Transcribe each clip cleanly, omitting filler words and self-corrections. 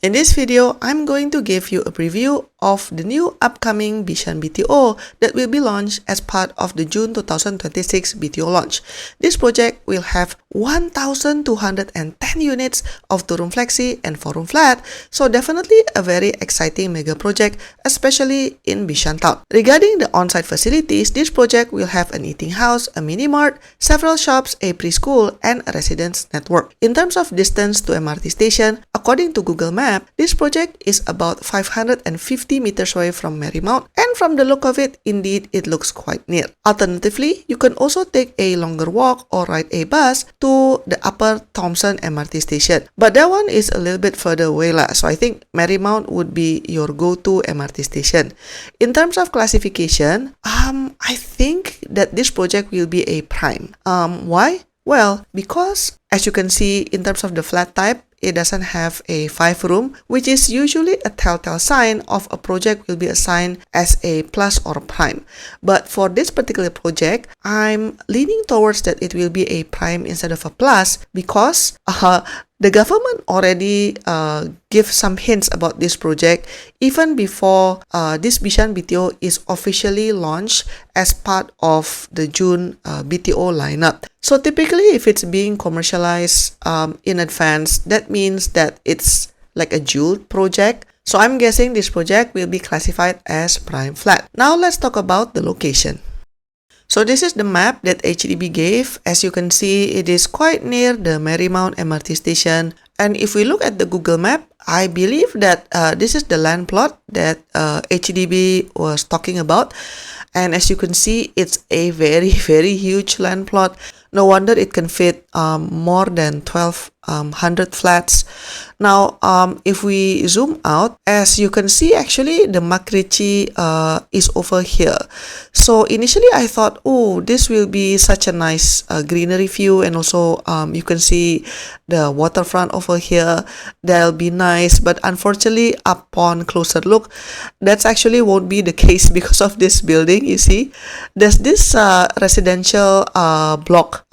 In this video, I'm going to give you a preview of the new upcoming Bishan BTO that will be launched as part of the June 2026 BTO launch. This project will have 1,210 units of 2-room flexi and 4-room flat, so definitely a very exciting mega project, especially in Bishan town. Regarding the on-site facilities, this project will have an eating house, a mini mart, several shops, a preschool, and a residence network. In terms of distance to MRT station, according to Google Maps, this project is about 550 meters away from Marymount, and from the look of it, indeed, it looks quite near. Alternatively, you can also take a longer walk or ride a bus to the Upper Thomson MRT station, but that one is a little bit further away lah, so I think Marymount would be your go-to MRT station. In terms of classification, I think that this project will be a prime. Why? Well, because as you can see in terms of the flat type, it doesn't have a 5-room, which is usually a telltale sign of a project will be assigned as a plus or prime. But for this particular project, I'm leaning towards that it will be a prime instead of a plus because the government already give some hints about this project even before this Bishan BTO is officially launched as part of the June BTO lineup. So typically, if it's being commercialized in advance, that means that it's like a jewel project. So I'm guessing this project will be classified as prime flat. Now let's talk about the location. So this is the map that HDB gave. As you can see, it is quite near the Marymount MRT station. And if we look at the Google map, I believe that this is the land plot that HDB was talking about. And as you can see, it's a very huge land plot. No wonder it can fit more than 1,200 flats. Now, if we zoom out, as you can see, actually the Makrichi is over here. So initially I thought, oh, this will be such a nice greenery view, and also you can see the waterfront over here. That'll be nice, but unfortunately, upon closer look, that's actually won't be the case because of this building. You see, there's this residential block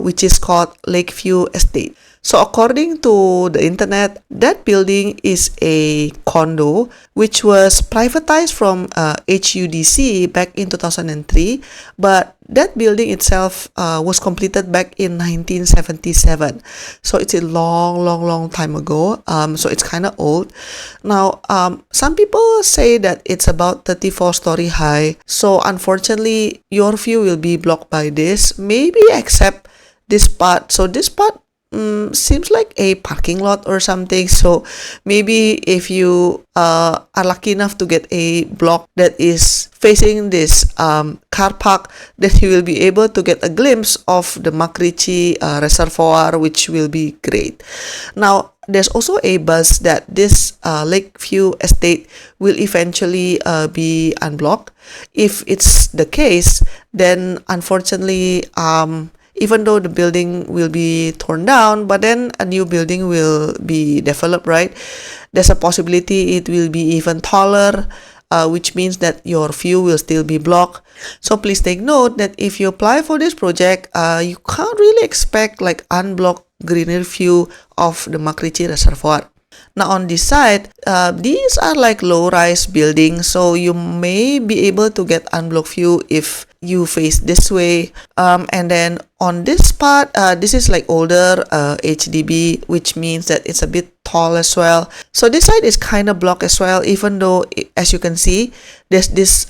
which is called Lakeview Estate. So according to the internet, that building is a condo which was privatized from HUDC back in 2003, but that building itself was completed back in 1977. So it's a long time ago. So it's kind of old. Now, some people say that it's about 34-story high. So unfortunately, your view will be blocked by this, maybe except this part. So this part seems like a parking lot or something. So maybe if you are lucky enough to get a block that is facing this car park, then you will be able to get a glimpse of the Makrichi reservoir, which will be great. Now, there's also a buzz that this Lakeview Estate will eventually be unblocked. If it's the case, then unfortunately, even though the building will be torn down, but then a new building will be developed, right? There's a possibility it will be even taller, which means that your view will still be blocked. So please take note that if you apply for this project, you can't really expect like unblocked greener view of the Makrichi Reservoir. Now on this side, these are like low-rise buildings, so you may be able to get unblocked view if you face this way. And then on this part, this is like older HDB, which means that it's a bit tall as well. So this side is kind of blocked as well, even though, as you can see, there's this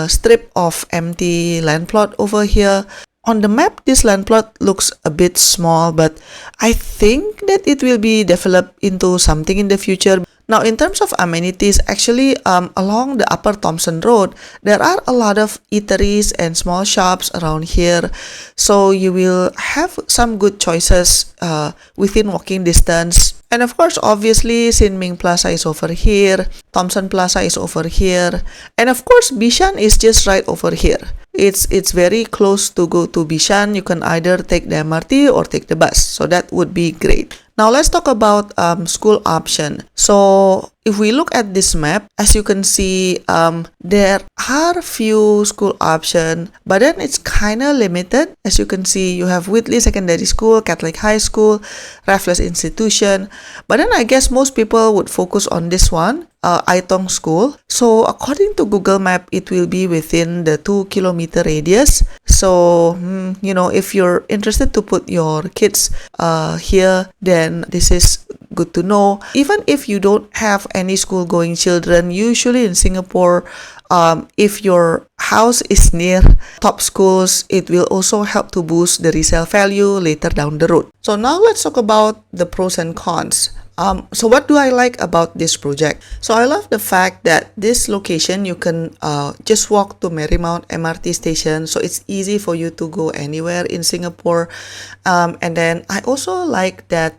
strip of empty land plot over here. On the map, this land plot looks a bit small, but I think that it will be developed into something in the future. Now, in terms of amenities, actually, along the Upper Thomson Road, there are a lot of eateries and small shops around here. So you will have some good choices within walking distance. And of course, obviously, Sin Ming Plaza is over here, Thomson Plaza is over here, and of course, Bishan is just right over here. It's very close to go to Bishan. You can either take the MRT or take the bus, so that would be great. Now let's talk about school option. So if we look at this map, as you can see, there are few school options, but then it's kind of limited. As you can see, you have Whitley Secondary School, Catholic High School, Raffles Institution, but then I guess most people would focus on this one, Aitong School. So according to Google Map, it will be within the 2 kilometer radius. So, if you're interested to put your kids here, then this is good to know. Even if you don't have any school going children, usually in Singapore, if your house is near top schools, it will also help to boost the resale value later down the road. So now let's talk about the pros and cons. So what do I like about this project? So I love the fact that this location, you can just walk to Marymount MRT station, so it's easy for you to go anywhere in Singapore. And then I also like that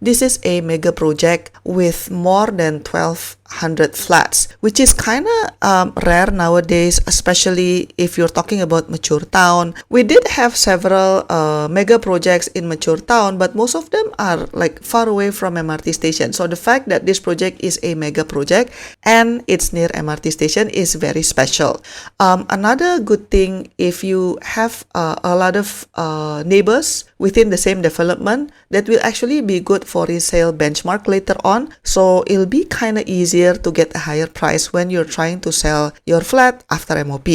this is a mega project with more than 1,200 flats, which is kind of rare nowadays, especially if you're talking about mature town. We did have several mega projects in mature town, but most of them are like far away from MRT station. So the fact that this project is a mega project and it's near MRT station is very special. Another good thing, if you have a lot of neighbors within the same development, that will actually be good for resale benchmark later on. So it'll be kind of easier to get a higher price when you're trying to sell your flat after MOP.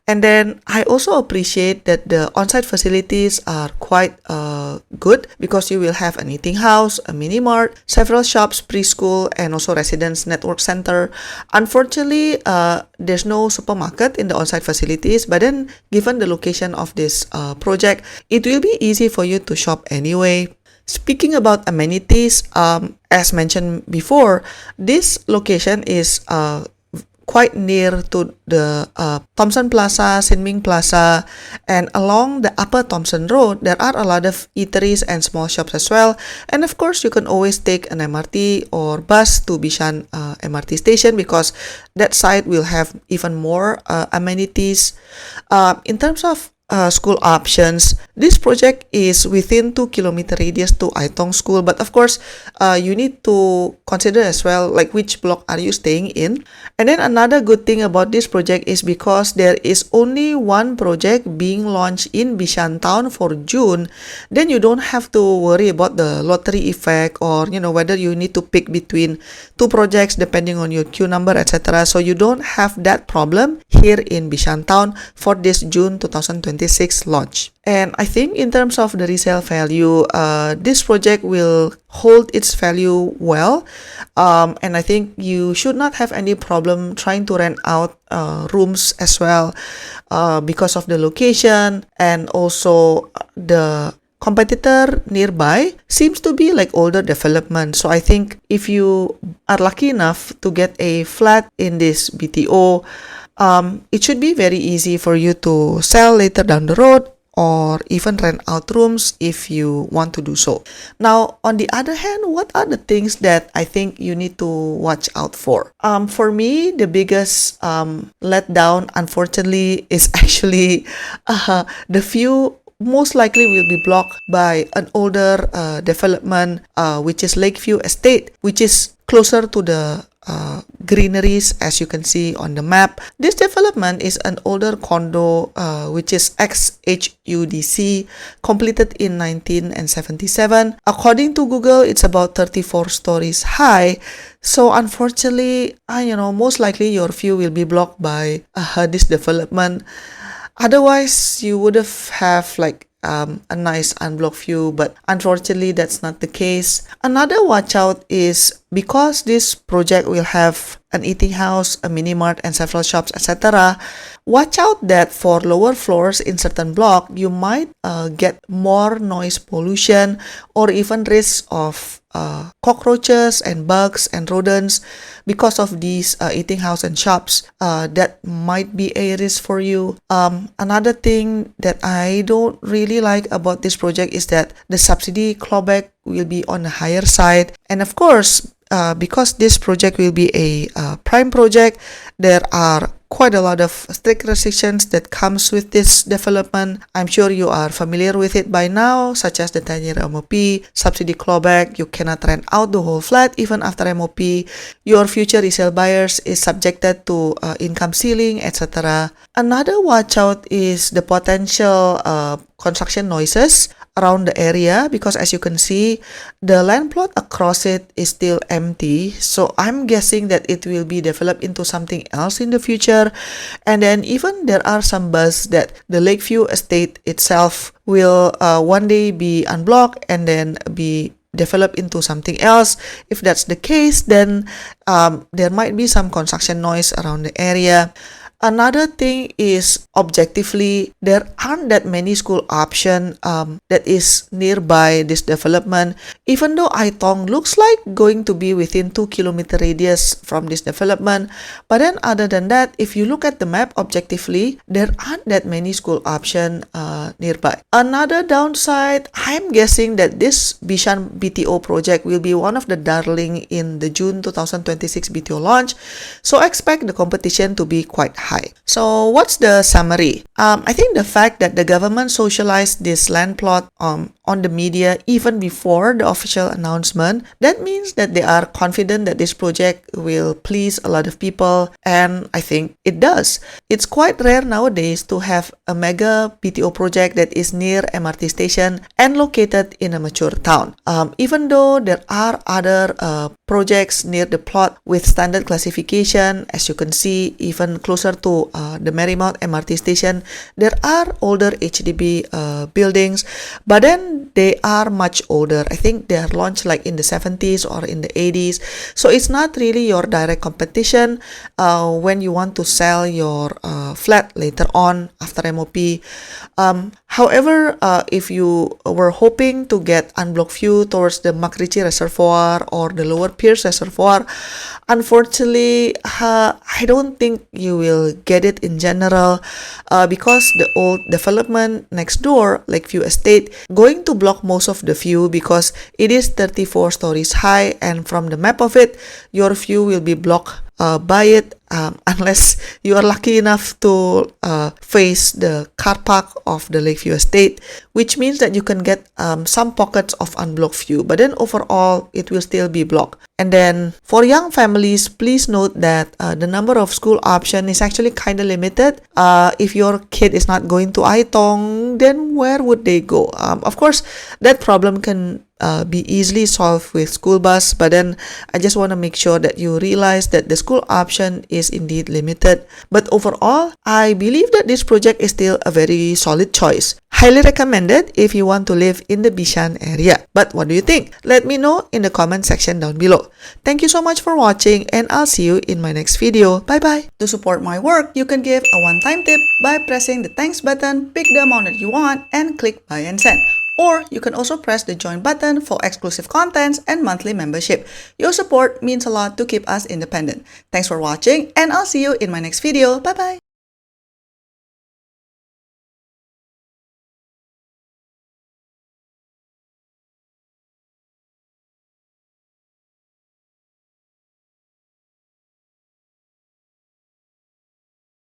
And then I also appreciate that the on-site facilities are quite good, because you will have an eating house, a mini mart, several shops, preschool, and also residence network center. Unfortunately, there's no supermarket in the on-site facilities, but then given the location of this project, it will be easy for you to shop anyway. Speaking about amenities, as mentioned before, this location is quite near to the Thomson Plaza, Sin Ming Plaza, and along the Upper Thomson Road, there are a lot of eateries and small shops as well. And of course, you can always take an MRT or bus to Bishan MRT station, because that side will have even more amenities. In terms of school options, this project is within 2 kilometer radius to Aitong School, but of course you need to consider as well, like which block are you staying in. And then another good thing about this project is because there is only one project being launched in Bishan town for June, then you don't have to worry about the lottery effect, or whether you need to pick between two projects depending on your queue number, etc. So you don't have that problem here in Bishan town for this June 2026 launch. And I think in terms of the resale value, this project will hold its value well. And I think you should not have any problem trying to rent out rooms as well, because of the location, and also the competitor nearby seems to be like older development. So I think if you are lucky enough to get a flat in this BTO, it should be very easy for you to sell later down the road, or even rent out rooms if you want to do so. Now, on the other hand, what are the things that I think you need to watch out for? For me, the biggest letdown, unfortunately, is actually the view most likely will be blocked by an older development, which is Lakeview Estate, which is closer to the greeneries, as you can see on the map. This development is an older condo, which is ex-HUDC, completed in 1977. According to Google, it's about 34 stories high. So unfortunately, most likely your view will be blocked by this development. Otherwise, you would have like a nice unblocked view, but unfortunately that's not the case. Another watch out is because this project will have an eating house, a mini mart, and several shops, etc. Watch out that for lower floors in certain block, you might get more noise pollution, or even risk of cockroaches and bugs and rodents because of these eating house and shops. That might be a risk for you. Another thing that I don't really like about this project is that the subsidy clawback will be on the higher side, and of course, because this project will be a prime project, there are quite a lot of strict restrictions that comes with this development. I'm sure you are familiar with it by now, such as the 10-year MOP, subsidy clawback, you cannot rent out the whole flat even after MOP, your future resale buyers is subjected to income ceiling, etc. Another watch out is the potential construction noises around the area, because as you can see, the land plot across it is still empty, so I'm guessing that it will be developed into something else in the future. And then even there are some buzz that the Lakeview estate itself will one day be unblocked and then be developed into something else. If that's the case, then there might be some construction noise around the area. Another thing is, objectively, there aren't that many school options that is nearby this development, even though Aitong looks like going to be within 2-kilometer radius from this development. But then other than that, if you look at the map objectively, there aren't that many school options nearby. Another downside, I'm guessing that this Bishan BTO project will be one of the darling in the June 2026 BTO launch, so I expect the competition to be quite high. So what's the summary? I think the fact that the government socialized this land plot on the media even before the official announcement, that means that they are confident that this project will please a lot of people, and I think it does. It's quite rare nowadays to have a mega BTO project that is near MRT station and located in a mature town. Even though there are other projects near the plot with standard classification, as you can see, even closer to the Marymount MRT station, there are older HDB buildings, but then they are much older. I think they are launched like in the 70s or in the 80s, so it's not really your direct competition when you want to sell your flat later on after MOP. However, if you were hoping to get unblocked view towards the Makrichi Reservoir or the Lower Pierce Reservoir, unfortunately, I don't think you will get it in general because the old development next door, Lakeview Estate, going to block most of the view because it is 34 stories high, and from the map of it, your view will be blocked by it unless you are lucky enough to face the car park of the Lakeview Estate, which means that you can get some pockets of unblocked view, but then overall it will still be blocked. And then for young families, please note that the number of school option is actually kind of limited. If your kid is not going to Aitong, then where would they go? Of course, that problem can be easily solved with school bus, but then I just want to make sure that you realize that the school option is indeed limited. But overall, I believe that this project is still a very solid choice. Highly recommended if you want to live in the Bishan area. But what do you think? Let me know in the comment section down below. Thank you so much for watching, and I'll see you in my next video. Bye bye. To support my work, you can give a one-time tip by pressing the thanks button, pick the amount that you want, and click buy and send. Or you can also press the join button for exclusive contents and monthly membership. Your support means a lot to keep us independent. Thanks for watching, and I'll see you in my next video. Bye bye.